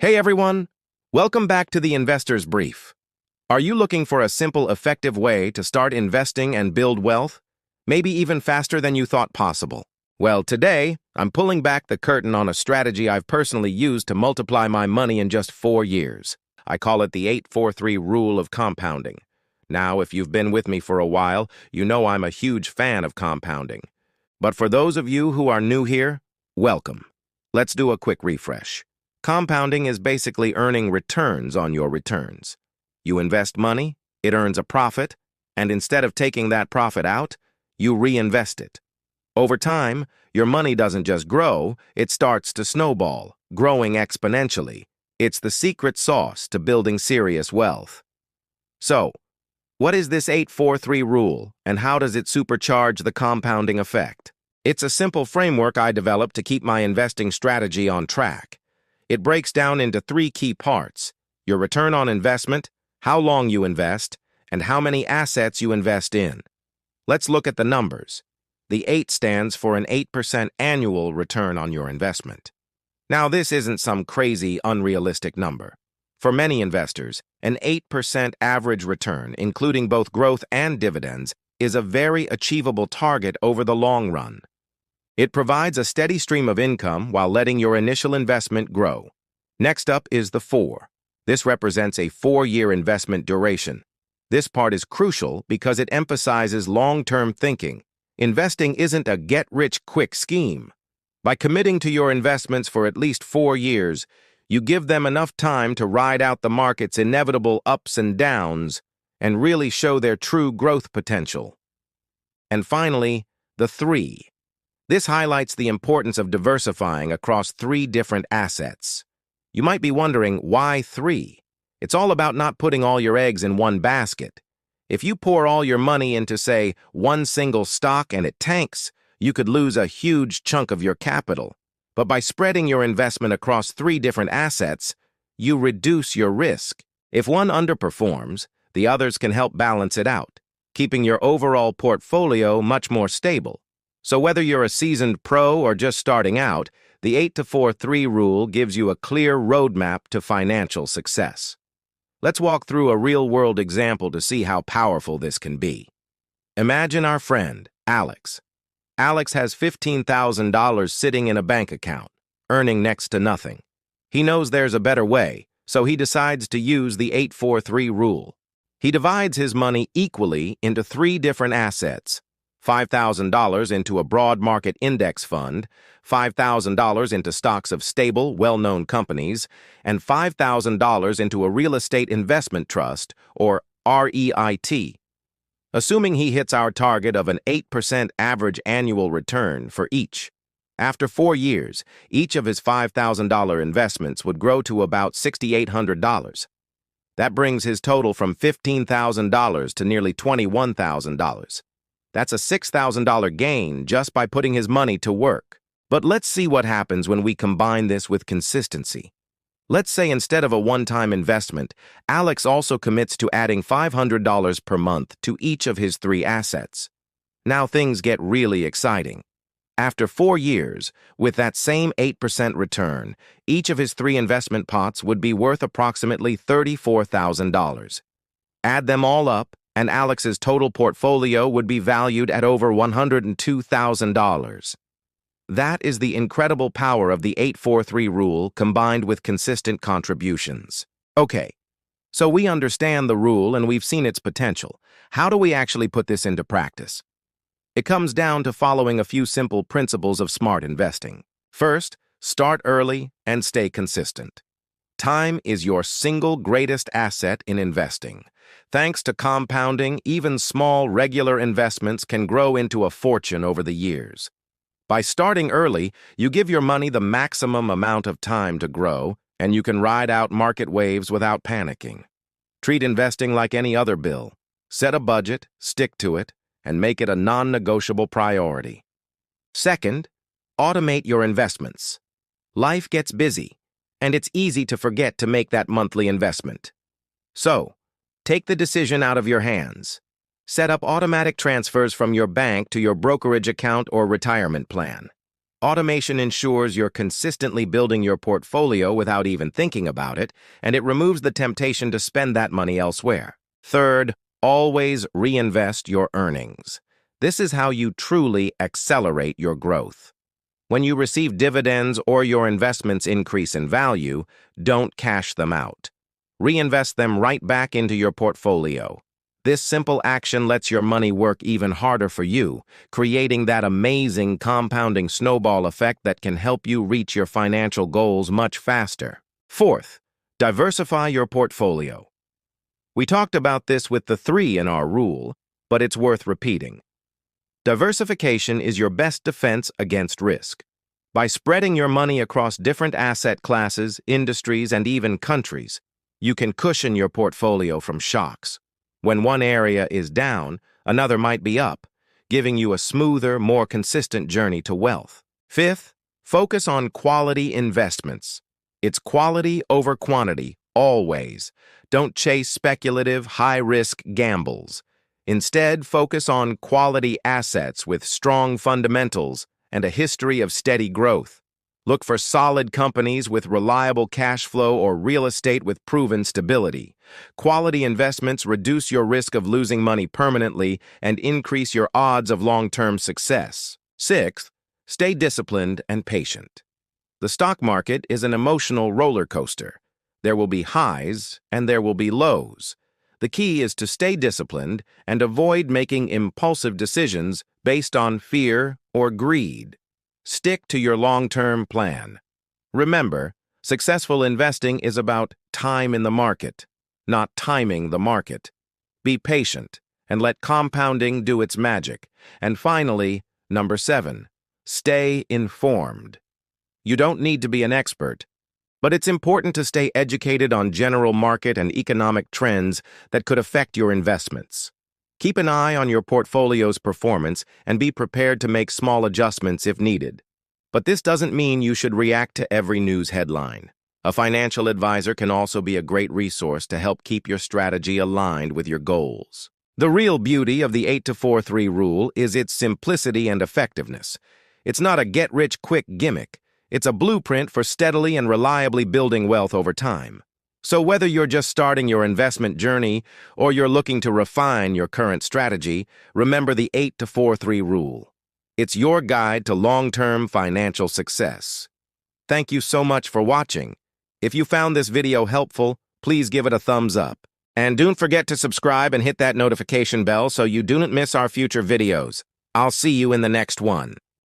Hey everyone, welcome back to the Investor's Brief. Are you looking for a simple, effective way to start investing and build wealth? Maybe even faster than you thought possible. Well, today, I'm pulling back the curtain on a strategy I've personally used to multiply my money in just 4 years. I call it the 8-4-3 rule of compounding. Now, if you've been with me for a while, you know I'm a huge fan of compounding. But for those of you who are new here, welcome. Let's do a quick refresh. Compounding is basically earning returns on your returns. You invest money, it earns a profit, and instead of taking that profit out, you reinvest it. Over time, your money doesn't just grow, it starts to snowball, growing exponentially. It's the secret sauce to building serious wealth. So, what is this 8-4-3 rule, and how does it supercharge the compounding effect? It's a simple framework I developed to keep my investing strategy on track. It breaks down into 3 key parts: your return on investment, how long you invest, and how many assets you invest in. Let's look at the numbers. The 8 stands for an 8% annual return on your investment. Now, this isn't some crazy, unrealistic number. For many investors, an 8% average return, including both growth and dividends, is a very achievable target over the long run. It provides a steady stream of income while letting your initial investment grow. Next up is the 4. This represents a 4-year investment duration. This part is crucial because it emphasizes long-term thinking. Investing isn't a get-rich-quick scheme. By committing to your investments for at least 4 years, you give them enough time to ride out the market's inevitable ups and downs and really show their true growth potential. And finally, the 3. This highlights the importance of diversifying across 3 different assets. You might be wondering, why 3? It's all about not putting all your eggs in one basket. If you pour all your money into, say, one single stock and it tanks, you could lose a huge chunk of your capital. But by spreading your investment across 3 different assets, you reduce your risk. If one underperforms, the others can help balance it out, keeping your overall portfolio much more stable. So whether you're a seasoned pro or just starting out, the 8-4-3 rule gives you a clear roadmap to financial success. Let's walk through a real-world example to see how powerful this can be. Imagine our friend, Alex. Alex has $15,000 sitting in a bank account, earning next to nothing. He knows there's a better way, so he decides to use the 8-4-3 rule. He divides his money equally into 3 different assets: $5,000 into a broad market index fund, $5,000 into stocks of stable, well-known companies, and $5,000 into a real estate investment trust, or REIT. Assuming he hits our target of an 8% average annual return for each. After 4 years, each of his $5,000 investments would grow to about $6,800. That brings his total from $15,000 to nearly $21,000. That's a $6,000 gain just by putting his money to work. But let's see what happens when we combine this with consistency. Let's say instead of a one-time investment, Alex also commits to adding $500 per month to each of his 3 assets. Now things get really exciting. After 4 years, with that same 8% return, each of his 3 investment pots would be worth approximately $34,000. Add them all up, and Alex's total portfolio would be valued at over $102,000. That is the incredible power of the 8-4-3 rule combined with consistent contributions. Okay, so we understand the rule and we've seen its potential. How do we actually put this into practice? It comes down to following a few simple principles of smart investing. First, start early and stay consistent. Time is your single greatest asset in investing. Thanks to compounding, even small, regular investments can grow into a fortune over the years. By starting early, you give your money the maximum amount of time to grow, and you can ride out market waves without panicking. Treat investing like any other bill. Set a budget, stick to it, and make it a non-negotiable priority. Second, automate your investments. Life gets busy, and it's easy to forget to make that monthly investment. So, take the decision out of your hands. Set up automatic transfers from your bank to your brokerage account or retirement plan. Automation ensures you're consistently building your portfolio without even thinking about it, and it removes the temptation to spend that money elsewhere. Third, always reinvest your earnings. This is how you truly accelerate your growth. When you receive dividends or your investments increase in value, don't cash them out. Reinvest them right back into your portfolio. This simple action lets your money work even harder for you, creating that amazing compounding snowball effect that can help you reach your financial goals much faster. Fourth, diversify your portfolio. We talked about this with the 3 in our rule, but it's worth repeating. Diversification is your best defense against risk. By spreading your money across different asset classes, industries, and even countries, you can cushion your portfolio from shocks. When one area is down, another might be up, giving you a smoother, more consistent journey to wealth. Fifth, focus on quality investments. It's quality over quantity, always. Don't chase speculative, high-risk gambles. Instead, focus on quality assets with strong fundamentals and a history of steady growth. Look for solid companies with reliable cash flow or real estate with proven stability. Quality investments reduce your risk of losing money permanently and increase your odds of long-term success. Sixth, stay disciplined and patient. The stock market is an emotional roller coaster. There will be highs and there will be lows. The key is to stay disciplined and avoid making impulsive decisions based on fear or greed. Stick to your long-term plan. Remember, successful investing is about time in the market, not timing the market. Be patient and let compounding do its magic. And finally, number 7, stay informed. You don't need to be an expert, but it's important to stay educated on general market and economic trends that could affect your investments. Keep an eye on your portfolio's performance and be prepared to make small adjustments if needed. But this doesn't mean you should react to every news headline. A financial advisor can also be a great resource to help keep your strategy aligned with your goals. The real beauty of the 8-4-3 rule is its simplicity and effectiveness. It's not a get-rich-quick gimmick. It's a blueprint for steadily and reliably building wealth over time. So whether you're just starting your investment journey or you're looking to refine your current strategy, remember the 8-4-3 rule. It's your guide to long-term financial success. Thank you so much for watching. If you found this video helpful, please give it a thumbs up. And don't forget to subscribe and hit that notification bell so you don't miss our future videos. I'll see you in the next one.